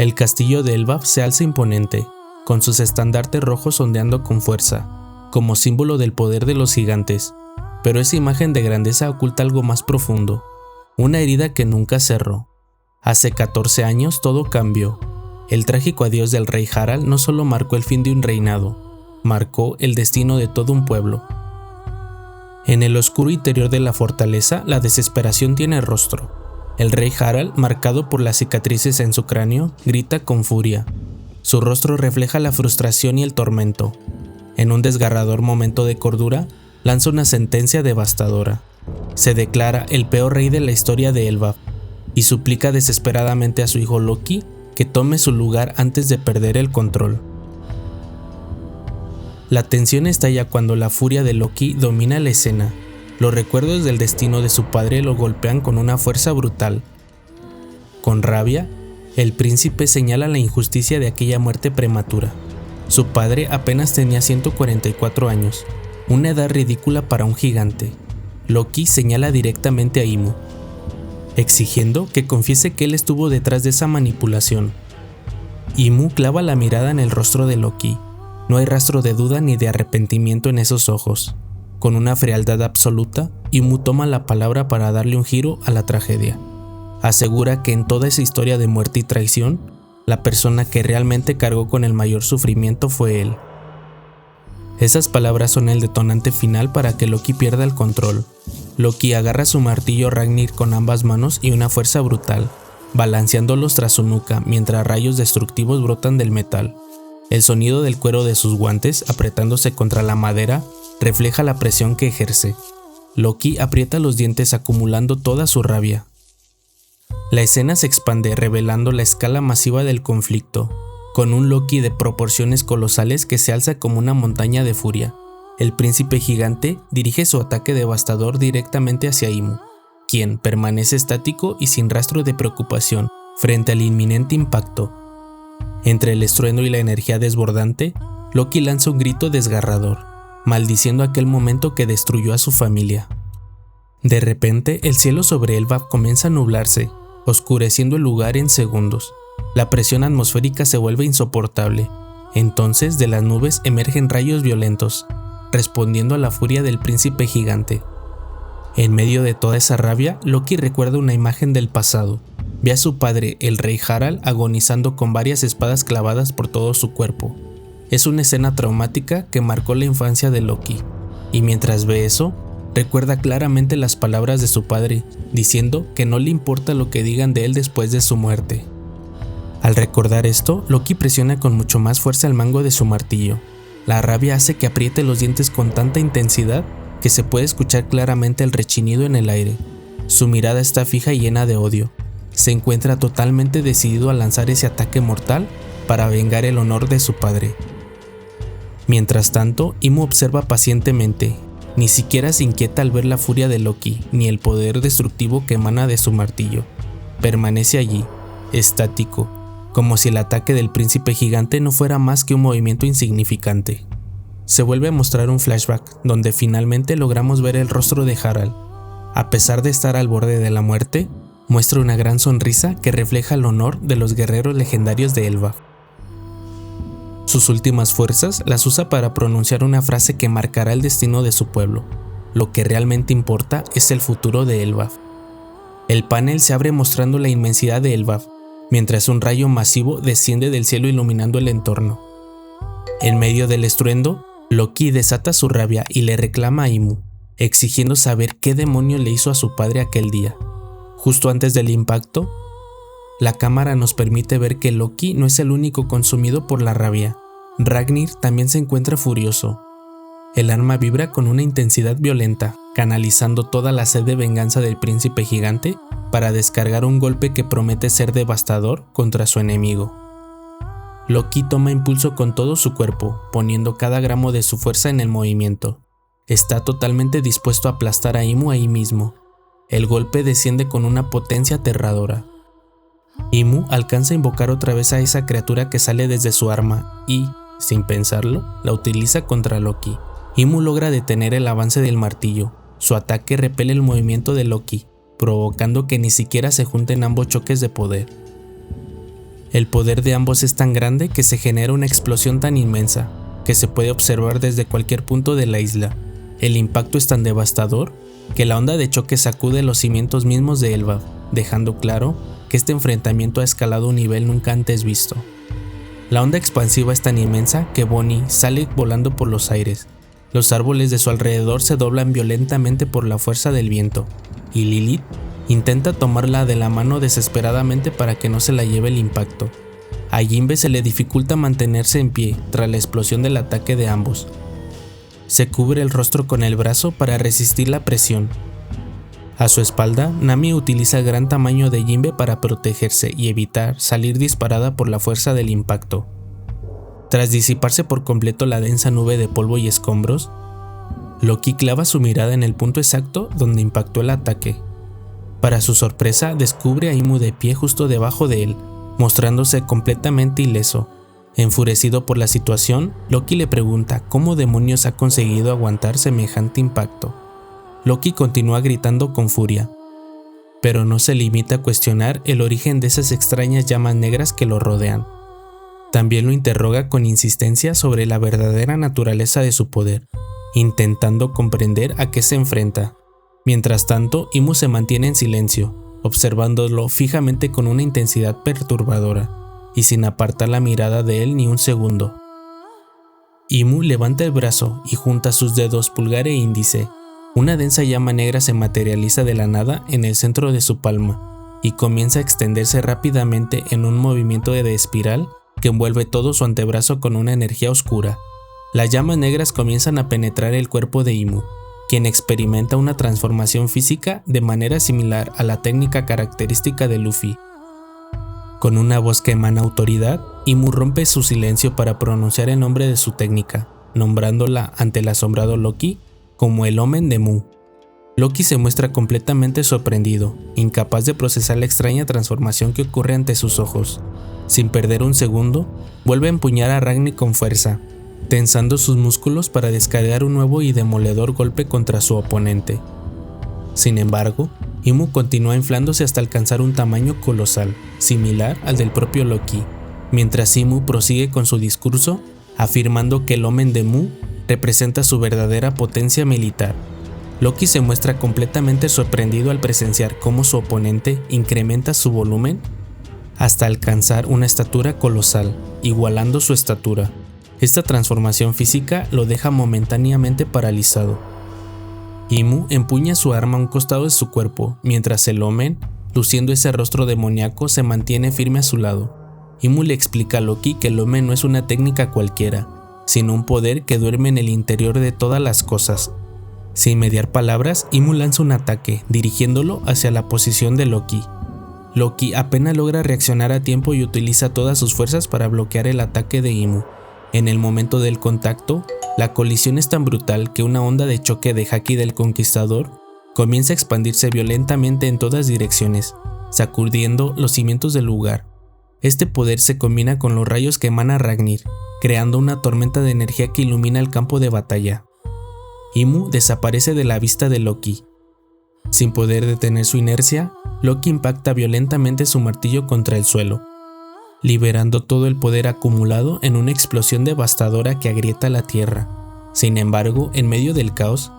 El castillo de Elbaf se alza imponente, con sus estandartes rojos ondeando con fuerza, como símbolo del poder de los gigantes, pero esa imagen de grandeza oculta algo más profundo, una herida que nunca cerró. Hace 14 años todo cambió. El trágico adiós del rey Harald no solo marcó el fin de un reinado, marcó el destino de todo un pueblo. En el oscuro interior de la fortaleza, la desesperación tiene rostro. El rey Harald, marcado por las cicatrices en su cráneo, grita con furia. Su rostro refleja la frustración y el tormento. En un desgarrador momento de cordura, lanza una sentencia devastadora. Se declara el peor rey de la historia de Elbaf y suplica desesperadamente a su hijo Loki que tome su lugar antes de perder el control. La tensión estalla cuando la furia de Loki domina la escena. Los recuerdos del destino de su padre lo golpean con una fuerza brutal. Con rabia, el príncipe señala la injusticia de aquella muerte prematura. Su padre apenas tenía 144 años, una edad ridícula para un gigante. Loki señala directamente a Ymu, exigiendo que confiese que él estuvo detrás de esa manipulación. Ymu clava la mirada en el rostro de Loki. No hay rastro de duda ni de arrepentimiento en esos ojos. Con una frialdad absoluta, Ymu toma la palabra para darle un giro a la tragedia. Asegura que en toda esa historia de muerte y traición, la persona que realmente cargó con el mayor sufrimiento fue él. Esas palabras son el detonante final para que Loki pierda el control. Loki agarra su martillo Ragnir con ambas manos y una fuerza brutal, balanceándolos tras su nuca mientras rayos destructivos brotan del metal. El sonido del cuero de sus guantes apretándose contra la madera refleja la presión que ejerce. Loki aprieta los dientes acumulando toda su rabia. La escena se expande revelando la escala masiva del conflicto, con un Loki de proporciones colosales que se alza como una montaña de furia. El príncipe gigante dirige su ataque devastador directamente hacia Ymu, quien permanece estático y sin rastro de preocupación frente al inminente impacto. Entre el estruendo y la energía desbordante, Loki lanza un grito desgarrador, maldiciendo aquel momento que destruyó a su familia. De repente, el cielo sobre Elbaf comienza a nublarse, oscureciendo el lugar en segundos. La presión atmosférica se vuelve insoportable. Entonces, de las nubes emergen rayos violentos, respondiendo a la furia del príncipe gigante. En medio de toda esa rabia, Loki recuerda una imagen del pasado. Ve a su padre, el rey Harald, agonizando con varias espadas clavadas por todo su cuerpo. Es una escena traumática que marcó la infancia de Loki, y mientras ve eso, recuerda claramente las palabras de su padre, diciendo que no le importa lo que digan de él después de su muerte. Al recordar esto, Loki presiona con mucho más fuerza el mango de su martillo. La rabia hace que apriete los dientes con tanta intensidad que se puede escuchar claramente el rechinido en el aire. Su mirada está fija y llena de odio. Se encuentra totalmente decidido a lanzar ese ataque mortal para vengar el honor de su padre. Mientras tanto, Ymu observa pacientemente. Ni siquiera se inquieta al ver la furia de Loki, ni el poder destructivo que emana de su martillo. Permanece allí, estático, como si el ataque del príncipe gigante no fuera más que un movimiento insignificante. Se vuelve a mostrar un flashback, donde finalmente logramos ver el rostro de Harald. A pesar de estar al borde de la muerte, muestra una gran sonrisa que refleja el honor de los guerreros legendarios de Elbaf. Sus últimas fuerzas las usa para pronunciar una frase que marcará el destino de su pueblo. Lo que realmente importa es el futuro de Elbaf. El panel se abre mostrando la inmensidad de Elbaf, mientras un rayo masivo desciende del cielo iluminando el entorno. En medio del estruendo, Loki desata su rabia y le reclama a Ymu, exigiendo saber qué demonio le hizo a su padre aquel día. Justo antes del impacto, la cámara nos permite ver que Loki no es el único consumido por la rabia. Ragnir también se encuentra furioso. El arma vibra con una intensidad violenta, canalizando toda la sed de venganza del príncipe gigante para descargar un golpe que promete ser devastador contra su enemigo. Loki toma impulso con todo su cuerpo, poniendo cada gramo de su fuerza en el movimiento. Está totalmente dispuesto a aplastar a Ymu ahí mismo. El golpe desciende con una potencia aterradora. Ymu alcanza a invocar otra vez a esa criatura que sale desde su arma y, sin pensarlo, la utiliza contra Loki. Ymu logra detener el avance del martillo. Su ataque repele el movimiento de Loki, provocando que ni siquiera se junten ambos choques de poder. El poder de ambos es tan grande que se genera una explosión tan inmensa que se puede observar desde cualquier punto de la isla. El impacto es tan devastador que la onda de choque sacude los cimientos mismos de Elbaf, dejando claro que este enfrentamiento ha escalado a un nivel nunca antes visto. La onda expansiva es tan inmensa que Bonnie sale volando por los aires. Los árboles de su alrededor se doblan violentamente por la fuerza del viento, y Lilith intenta tomarla de la mano desesperadamente para que no se la lleve el impacto. A Jinbe se le dificulta mantenerse en pie tras la explosión del ataque de ambos. Se cubre el rostro con el brazo para resistir la presión. A su espalda, Nami utiliza el gran tamaño de Jinbe para protegerse y evitar salir disparada por la fuerza del impacto. Tras disiparse por completo la densa nube de polvo y escombros, Loki clava su mirada en el punto exacto donde impactó el ataque. Para su sorpresa, descubre a Imu de pie justo debajo de él, mostrándose completamente ileso. Enfurecido por la situación, Loki le pregunta cómo demonios ha conseguido aguantar semejante impacto. Loki continúa gritando con furia, pero no se limita a cuestionar el origen de esas extrañas llamas negras que lo rodean. También lo interroga con insistencia sobre la verdadera naturaleza de su poder, intentando comprender a qué se enfrenta. Mientras tanto, Imu se mantiene en silencio, observándolo fijamente con una intensidad perturbadora, y sin apartar la mirada de él ni un segundo. Imu levanta el brazo y junta sus dedos pulgar e índice. Una densa llama negra se materializa de la nada en el centro de su palma, y comienza a extenderse rápidamente en un movimiento de espiral que envuelve todo su antebrazo con una energía oscura. Las llamas negras comienzan a penetrar el cuerpo de Imu, quien experimenta una transformación física de manera similar a la técnica característica de Luffy. Con una voz que emana autoridad, Imu rompe su silencio para pronunciar el nombre de su técnica, nombrándola ante el asombrado Loki como el Omen de Mu. Loki se muestra completamente sorprendido, incapaz de procesar la extraña transformación que ocurre ante sus ojos. Sin perder un segundo, vuelve a empuñar a Ragni con fuerza, tensando sus músculos para descargar un nuevo y demoledor golpe contra su oponente. Sin embargo, Imu continúa inflándose hasta alcanzar un tamaño colosal, similar al del propio Loki, mientras Imu prosigue con su discurso, afirmando que el Omen de Mu representa su verdadera potencia militar. Loki se muestra completamente sorprendido al presenciar cómo su oponente incrementa su volumen hasta alcanzar una estatura colosal, igualando su estatura. Esta transformación física lo deja momentáneamente paralizado. Imu empuña su arma a un costado de su cuerpo, mientras el Omen, luciendo ese rostro demoníaco, se mantiene firme a su lado. Imu le explica a Loki que el Omen no es una técnica cualquiera, sino un poder que duerme en el interior de todas las cosas. Sin mediar palabras, Imu lanza un ataque, dirigiéndolo hacia la posición de Loki. Loki apenas logra reaccionar a tiempo y utiliza todas sus fuerzas para bloquear el ataque de Imu. En el momento del contacto, la colisión es tan brutal que una onda de choque de Haki del Conquistador comienza a expandirse violentamente en todas direcciones, sacudiendo los cimientos del lugar. Este poder se combina con los rayos que emana Ragnir, creando una tormenta de energía que ilumina el campo de batalla. Imu desaparece de la vista de Loki. Sin poder detener su inercia, Loki impacta violentamente su martillo contra el suelo, liberando todo el poder acumulado en una explosión devastadora que agrieta la tierra. Sin embargo, en medio del caos,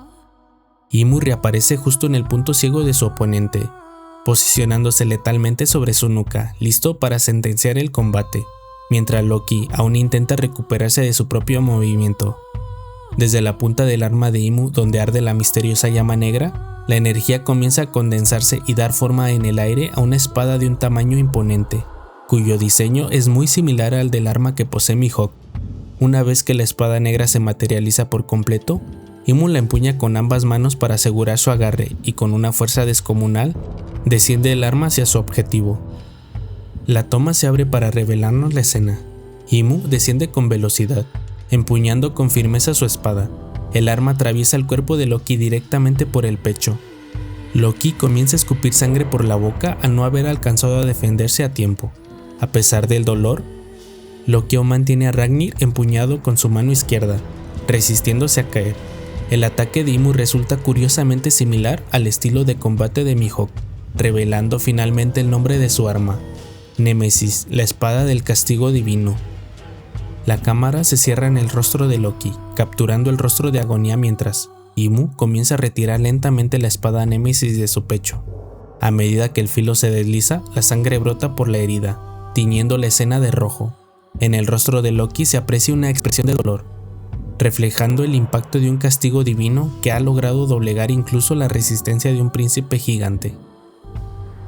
Imu reaparece justo en el punto ciego de su oponente, posicionándose letalmente sobre su nuca, listo para sentenciar el combate, mientras Loki aún intenta recuperarse de su propio movimiento. Desde la punta del arma de Imu, donde arde la misteriosa llama negra, la energía comienza a condensarse y dar forma en el aire a una espada de un tamaño imponente, cuyo diseño es muy similar al del arma que posee Mihawk. Una vez que la espada negra se materializa por completo, Imu la empuña con ambas manos para asegurar su agarre y con una fuerza descomunal, desciende el arma hacia su objetivo. La toma se abre para revelarnos la escena. Imu desciende con velocidad, empuñando con firmeza su espada. El arma atraviesa el cuerpo de Loki directamente por el pecho. Loki comienza a escupir sangre por la boca al no haber alcanzado a defenderse a tiempo. A pesar del dolor, Loki aún mantiene a Ragnir empuñado con su mano izquierda, resistiéndose a caer. El ataque de Imu resulta curiosamente similar al estilo de combate de Mihawk, revelando finalmente el nombre de su arma. Némesis, la espada del castigo divino. La cámara se cierra en el rostro de Loki, capturando el rostro de agonía mientras Imu comienza a retirar lentamente la espada Némesis de su pecho. A medida que el filo se desliza, la sangre brota por la herida, tiñendo la escena de rojo. En el rostro de Loki se aprecia una expresión de dolor, reflejando el impacto de un castigo divino que ha logrado doblegar incluso la resistencia de un príncipe gigante.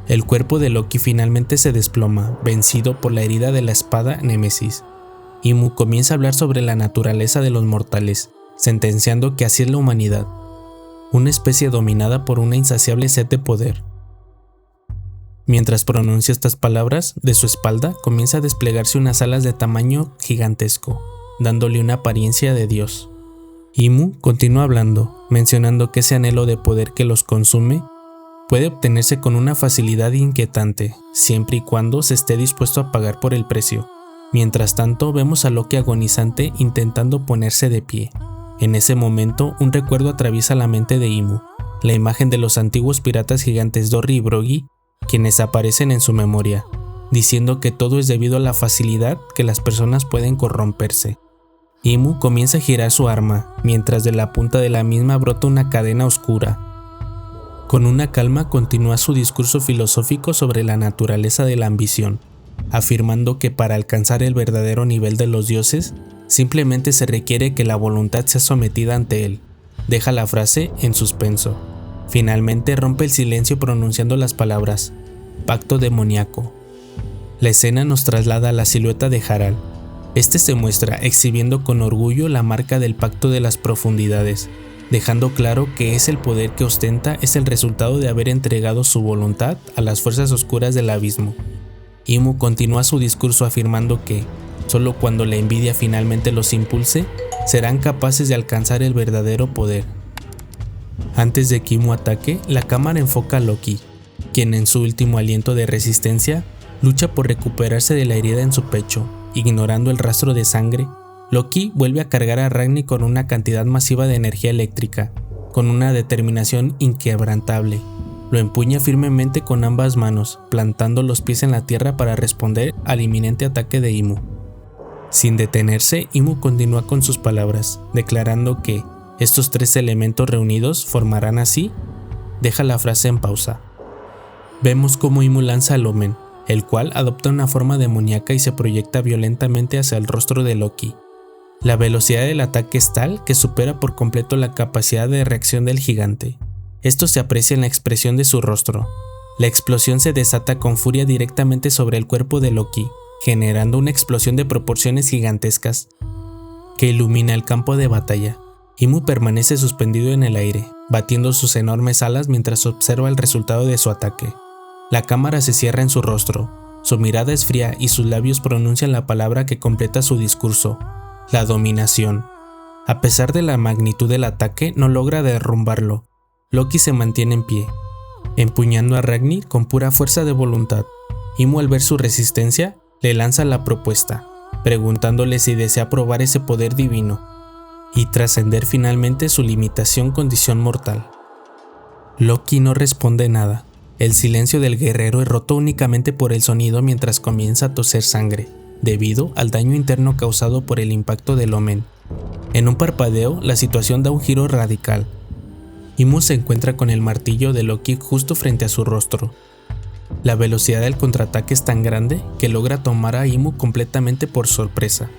El cuerpo de Loki finalmente se desploma, vencido por la herida de la espada Némesis. Imu comienza a hablar sobre la naturaleza de los mortales, sentenciando que así es la humanidad, una especie dominada por una insaciable sed de poder. Mientras pronuncia estas palabras, de su espalda comienza a desplegarse unas alas de tamaño gigantesco, dándole una apariencia de Dios. Imu continúa hablando, mencionando que ese anhelo de poder que los consume puede obtenerse con una facilidad inquietante, siempre y cuando se esté dispuesto a pagar por el precio. Mientras tanto, vemos a Loki agonizante intentando ponerse de pie. En ese momento, un recuerdo atraviesa la mente de Imu, la imagen de los antiguos piratas gigantes Dorry y Broggy, quienes aparecen en su memoria, diciendo que todo es debido a la facilidad que las personas pueden corromperse. Imu comienza a girar su arma, mientras de la punta de la misma brota una cadena oscura. Con una calma continúa su discurso filosófico sobre la naturaleza de la ambición, afirmando que para alcanzar el verdadero nivel de los dioses, simplemente se requiere que la voluntad sea sometida ante él. Deja la frase en suspenso. Finalmente rompe el silencio pronunciando las palabras pacto demoníaco. La escena nos traslada a la silueta de Harald. Este se muestra exhibiendo con orgullo la marca del pacto de las profundidades, dejando claro que el poder que ostenta es el resultado de haber entregado su voluntad a las fuerzas oscuras del abismo. Imu continúa su discurso afirmando que, solo cuando la envidia finalmente los impulse, serán capaces de alcanzar el verdadero poder. Antes de que Imu ataque, la cámara enfoca a Loki, quien en su último aliento de resistencia, lucha por recuperarse de la herida en su pecho. Ignorando el rastro de sangre, Loki vuelve a cargar a Ragni con una cantidad masiva de energía eléctrica, con una determinación inquebrantable. Lo empuña firmemente con ambas manos, plantando los pies en la tierra para responder al inminente ataque de Imu. Sin detenerse, Imu continúa con sus palabras, declarando que estos tres elementos reunidos formarán así. Deja la frase en pausa. Vemos cómo Imu lanza al Omen, el cual adopta una forma demoníaca y se proyecta violentamente hacia el rostro de Loki. La velocidad del ataque es tal que supera por completo la capacidad de reacción del gigante. Esto se aprecia en la expresión de su rostro. La explosión se desata con furia directamente sobre el cuerpo de Loki, generando una explosión de proporciones gigantescas que ilumina el campo de batalla. Imu permanece suspendido en el aire, batiendo sus enormes alas mientras observa el resultado de su ataque. La cámara se cierra en su rostro, su mirada es fría y sus labios pronuncian la palabra que completa su discurso: la dominación. A pesar de la magnitud del ataque, no logra derrumbarlo. Loki se mantiene en pie, empuñando a Ragni con pura fuerza de voluntad. Imu, al ver su resistencia, le lanza la propuesta, preguntándole si desea probar ese poder divino y trascender finalmente su limitación condición mortal. Loki no responde nada. El silencio del guerrero es roto únicamente por el sonido mientras comienza a toser sangre, debido al daño interno causado por el impacto del Omen. En un parpadeo, la situación da un giro radical. Imu se encuentra con el martillo de Loki justo frente a su rostro. La velocidad del contraataque es tan grande que logra tomar a Imu completamente por sorpresa.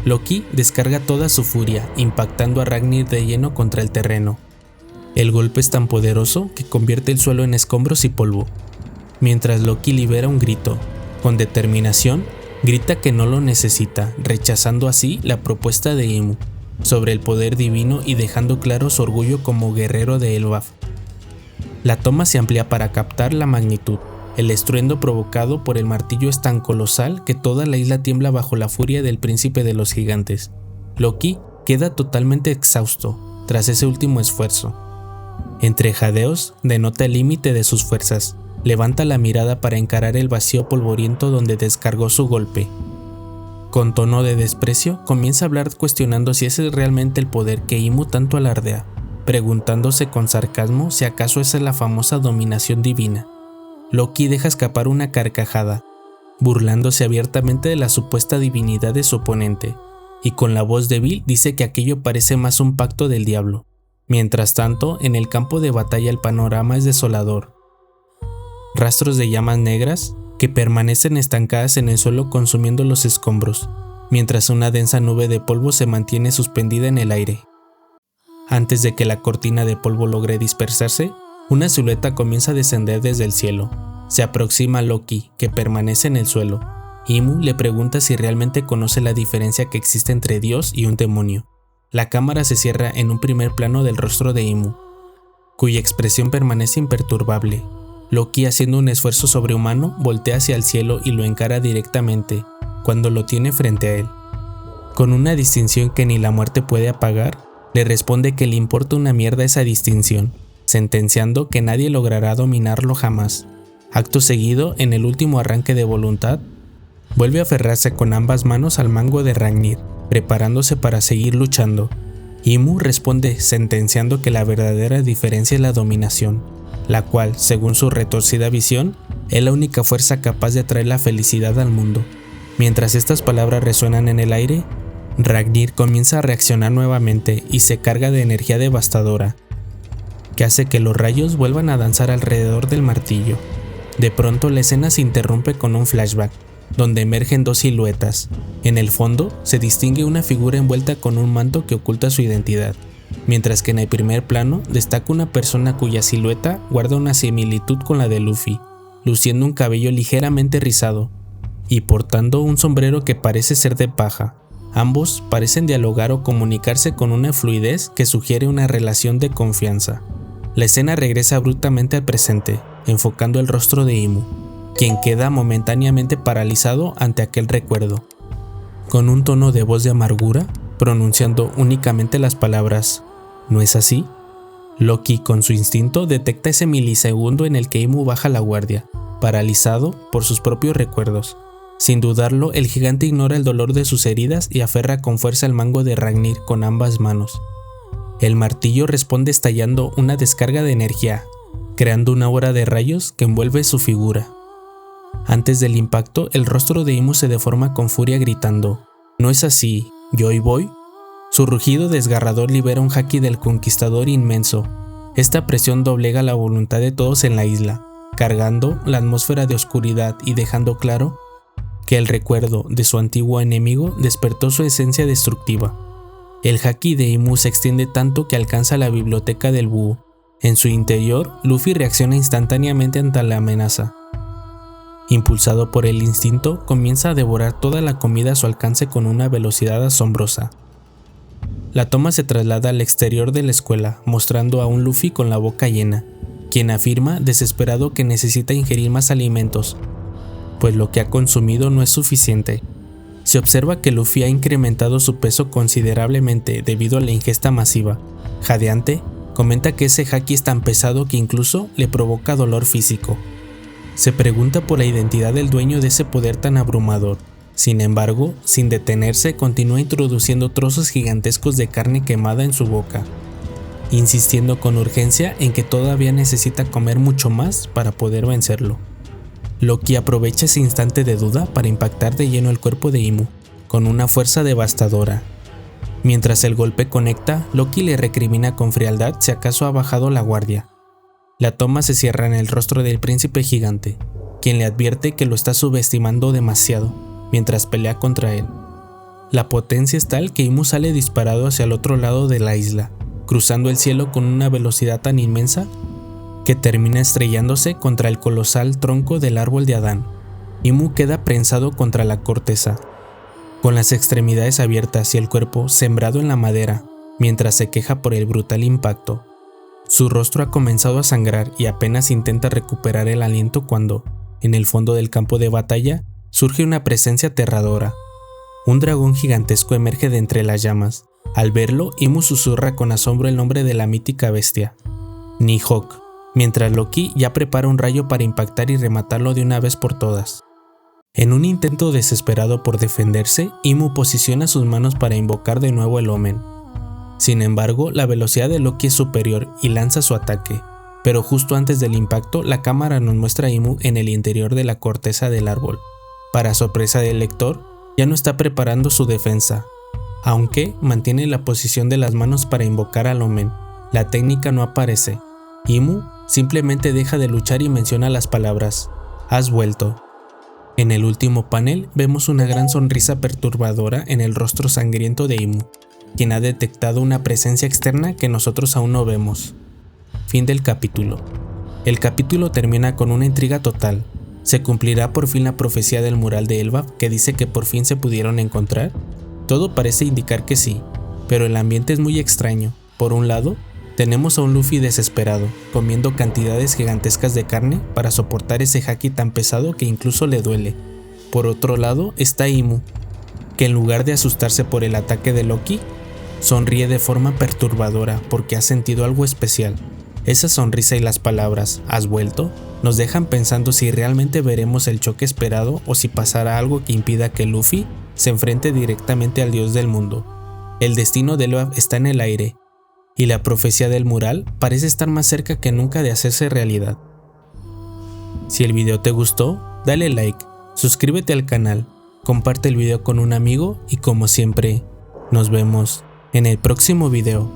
Loki descarga toda su furia, impactando a Ragni de lleno contra el terreno. El golpe es tan poderoso que convierte el suelo en escombros y polvo. Mientras Loki libera un grito, con determinación, grita que no lo necesita, rechazando así la propuesta de Imu sobre el poder divino y dejando claro su orgullo como guerrero de Elbaf. La toma se amplía para captar la magnitud. El estruendo provocado por el martillo es tan colosal que toda la isla tiembla bajo la furia del príncipe de los gigantes. Loki queda totalmente exhausto tras ese último esfuerzo. Entre jadeos, denota el límite de sus fuerzas. Levanta la mirada para encarar el vacío polvoriento donde descargó su golpe. Con tono de desprecio, comienza a hablar cuestionando si ese es realmente el poder que Imu tanto alardea, preguntándose con sarcasmo si acaso esa es la famosa dominación divina. Loki deja escapar una carcajada, burlándose abiertamente de la supuesta divinidad de su oponente, y con la voz débil dice que aquello parece más un pacto del diablo. Mientras tanto, en el campo de batalla el panorama es desolador. Rastros de llamas negras que permanecen estancadas en el suelo consumiendo los escombros, mientras una densa nube de polvo se mantiene suspendida en el aire. Antes de que la cortina de polvo logre dispersarse, una silueta comienza a descender desde el cielo. Se aproxima a Loki, que permanece en el suelo. Imu le pregunta si realmente conoce la diferencia que existe entre Dios y un demonio. La cámara se cierra en un primer plano del rostro de Imu, cuya expresión permanece imperturbable. Loki, haciendo un esfuerzo sobrehumano, voltea hacia el cielo y lo encara directamente, cuando lo tiene frente a él. Con una distinción que ni la muerte puede apagar, le responde que le importa una mierda esa distinción, sentenciando que nadie logrará dominarlo jamás. Acto seguido, en el último arranque de voluntad, vuelve a aferrarse con ambas manos al mango de Ragnir, preparándose para seguir luchando. Imu responde sentenciando que la verdadera diferencia es la dominación, la cual, según su retorcida visión, es la única fuerza capaz de traer la felicidad al mundo. Mientras estas palabras resuenan en el aire, Ragnir comienza a reaccionar nuevamente y se carga de energía devastadora, que hace que los rayos vuelvan a danzar alrededor del martillo. De pronto la escena se interrumpe con un flashback, donde emergen dos siluetas. En el fondo se distingue una figura envuelta con un manto que oculta su identidad, mientras que en el primer plano destaca una persona cuya silueta guarda una similitud con la de Luffy, luciendo un cabello ligeramente rizado y portando un sombrero que parece ser de paja. Ambos parecen dialogar o comunicarse con una fluidez que sugiere una relación de confianza. La escena regresa abruptamente al presente, enfocando el rostro de Imu, quien queda momentáneamente paralizado ante aquel recuerdo. Con un tono de voz de amargura, pronunciando únicamente las palabras ¿no es así?, Loki, con su instinto, detecta ese milisegundo en el que Imu baja la guardia, paralizado por sus propios recuerdos. Sin dudarlo, el gigante ignora el dolor de sus heridas y aferra con fuerza el mango de Ragnir con ambas manos. El martillo responde estallando una descarga de energía, creando una aura de rayos que envuelve su figura. Antes del impacto, el rostro de Imu se deforma con furia gritando ¿no es así? ¿Yo hoy voy? Su rugido desgarrador libera un haki del conquistador inmenso. Esta presión doblega la voluntad de todos en la isla, cargando la atmósfera de oscuridad y dejando claro que el recuerdo de su antiguo enemigo despertó su esencia destructiva. El haki de Imu se extiende tanto que alcanza la biblioteca del búho. En su interior, Luffy reacciona instantáneamente ante la amenaza. Impulsado por el instinto, comienza a devorar toda la comida a su alcance con una velocidad asombrosa. La toma se traslada al exterior de la escuela, mostrando a un Luffy con la boca llena, quien afirma desesperado que necesita ingerir más alimentos, pues lo que ha consumido no es suficiente. Se observa que Luffy ha incrementado su peso considerablemente debido a la ingesta masiva. Jadeante, comenta que ese haki es tan pesado que incluso le provoca dolor físico. Se pregunta por la identidad del dueño de ese poder tan abrumador. Sin embargo, sin detenerse, continúa introduciendo trozos gigantescos de carne quemada en su boca, insistiendo con urgencia en que todavía necesita comer mucho más para poder vencerlo. Loki aprovecha ese instante de duda para impactar de lleno el cuerpo de Imu, con una fuerza devastadora. Mientras el golpe conecta, Loki le recrimina con frialdad si acaso ha bajado la guardia. La toma se cierra en el rostro del príncipe gigante, quien le advierte que lo está subestimando demasiado, mientras pelea contra él. La potencia es tal que Imu sale disparado hacia el otro lado de la isla, cruzando el cielo con una velocidad tan inmensa que termina estrellándose contra el colosal tronco del árbol de Adán. Imu queda prensado contra la corteza, con las extremidades abiertas y el cuerpo sembrado en la madera, mientras se queja por el brutal impacto. Su rostro ha comenzado a sangrar y apenas intenta recuperar el aliento cuando, en el fondo del campo de batalla, surge una presencia aterradora. Un dragón gigantesco emerge de entre las llamas. Al verlo, Imu susurra con asombro el nombre de la mítica bestia, Nighthawk, mientras Loki ya prepara un rayo para impactar y rematarlo de una vez por todas. En un intento desesperado por defenderse, Imu posiciona sus manos para invocar de nuevo el Omen. Sin embargo, la velocidad de Loki es superior y lanza su ataque, pero justo antes del impacto, la cámara nos muestra a Imu en el interior de la corteza del árbol, Para sorpresa del lector, ya no está preparando su defensa, aunque mantiene la posición de las manos para invocar al Omen. La técnica no aparece. Imu simplemente deja de luchar y menciona las palabras: "Has vuelto". En el último panel vemos una gran sonrisa perturbadora en el rostro sangriento de Imu, quien ha detectado una presencia externa que nosotros aún no vemos. Fin del capítulo. El capítulo termina con una intriga total. ¿Se cumplirá por fin la profecía del mural de Elbaf que dice que por fin se pudieron encontrar? Todo parece indicar que sí, pero el ambiente es muy extraño. Por un lado, tenemos a un Luffy desesperado, comiendo cantidades gigantescas de carne para soportar ese haki tan pesado que incluso le duele. Por otro lado está Imu, que en lugar de asustarse por el ataque de Loki, sonríe de forma perturbadora porque ha sentido algo especial. Esa sonrisa y las palabras "has vuelto" nos dejan pensando si realmente veremos el choque esperado o si pasará algo que impida que Luffy se enfrente directamente al dios del mundo. El destino de Elbaf está en el aire, y la profecía del mural parece estar más cerca que nunca de hacerse realidad. Si el video te gustó, dale like, suscríbete al canal, comparte el video con un amigo y como siempre, nos vemos en el próximo video.